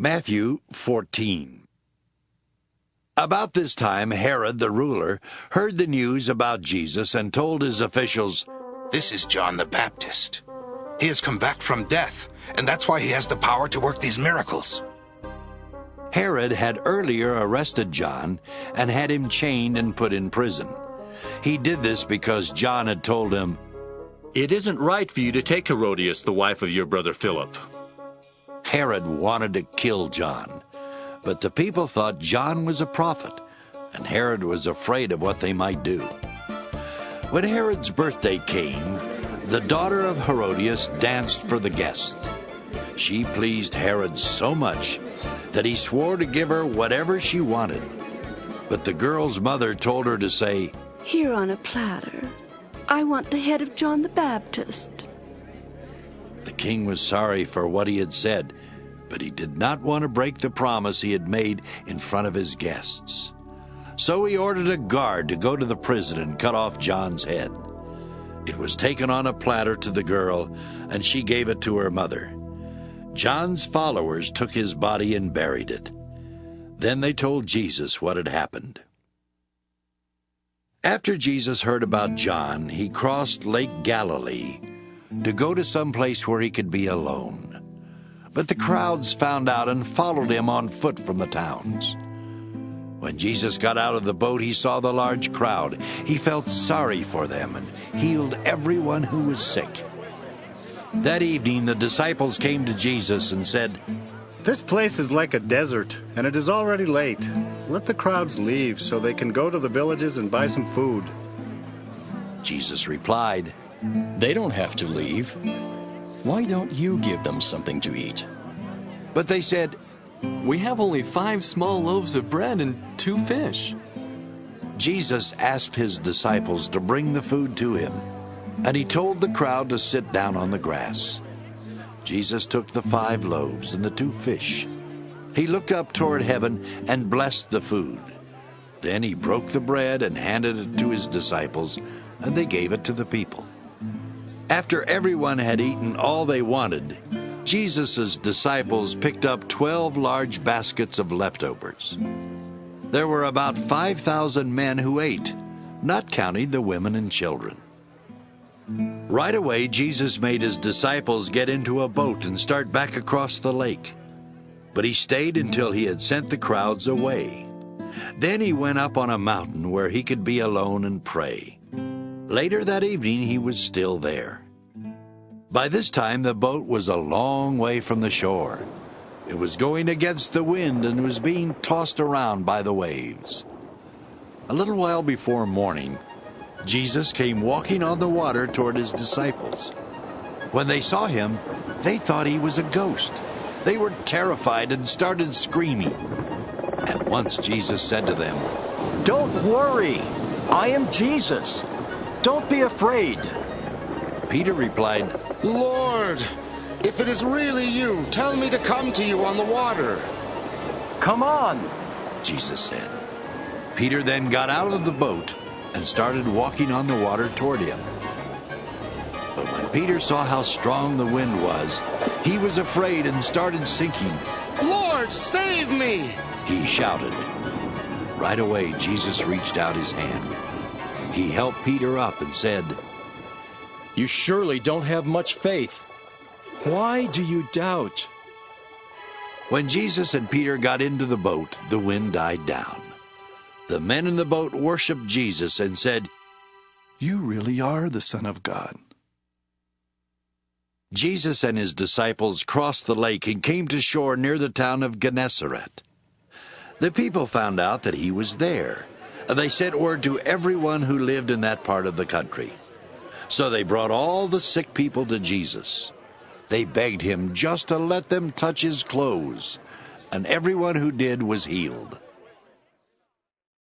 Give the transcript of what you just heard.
Matthew 14. About this time, Herod the ruler heard the news about Jesus and told his officials, "This is John the Baptist. He has come back from death, and that's why he has the power to work these miracles." Herod had earlier arrested John and had him chained and put in prison. He did this because John had told him, "It isn't right for you to take Herodias, the wife of your brother Philip." Herod wanted to kill John, but the people thought John was a prophet, and Herod was afraid of what they might do. When Herod's birthday came, the daughter of Herodias danced for the guests. She pleased Herod so much that he swore to give her whatever she wanted. But the girl's mother told her to say, "Here on a platter, I want the head of John the Baptist." The king was sorry for what he had said, but he did not want to break the promise he had made in front of his guests. So he ordered a guard to go to the prison and cut off John's head. It was taken on a platter to the girl, and she gave it to her mother. John's followers took his body and buried it. Then they told Jesus what had happened. After Jesus heard about John, he crossed Lake Galilee to go to some place where he could be alone. But the crowds found out and followed him on foot from the towns. When Jesus got out of the boat, he saw the large crowd. He felt sorry for them and healed everyone who was sick. That evening, the disciples came to Jesus and said, "This place is like a desert, and it is already late. Let the crowds leave so they can go to the villages and buy some food." Jesus replied, "They don't have to leave. Why don't you give them something to eat?" But they said, "We have only 5 small loaves of bread and 2 fish." Jesus asked his disciples to bring the food to him, and he told the crowd to sit down on the grass. Jesus took the 5 loaves and the 2 fish. He looked up toward heaven and blessed the food. Then he broke the bread and handed it to his disciples, and they gave it to the people. After everyone had eaten all they wanted, Jesus' disciples picked up 12 large baskets of leftovers. There were about 5,000 men who ate, not counting the women and children. Right away, Jesus made his disciples get into a boat and start back across the lake. But he stayed until he had sent the crowds away. Then he went up on a mountain where he could be alone and pray. Later that evening, he was still there. By this time, the boat was a long way from the shore. It was going against the wind and was being tossed around by the waves. A little while before morning, Jesus came walking on the water toward his disciples. When they saw him, they thought he was a ghost. They were terrified and started screaming. At once Jesus said to them, "Don't worry, I am Jesus. Don't be afraid." Peter replied, "Lord, if it is really you, tell me to come to you on the water." "Come on," Jesus said. Peter then got out of the boat and started walking on the water toward him. But when Peter saw how strong the wind was, he was afraid and started sinking. "Lord, save me!" he shouted. Right away, Jesus reached out his hand. He helped Peter up and said, You surely don't have much faith. Why do you doubt?" When Jesus and Peter got into the boat, the wind died down. The men in the boat worshiped Jesus and said, "You really are the Son of God." Jesus and his disciples crossed the lake and came to shore near the town of Gennesaret. The people found out that he was there. They sent word to everyone who lived in that part of the country. So they brought all the sick people to Jesus. They begged him just to let them touch his clothes, and everyone who did was healed.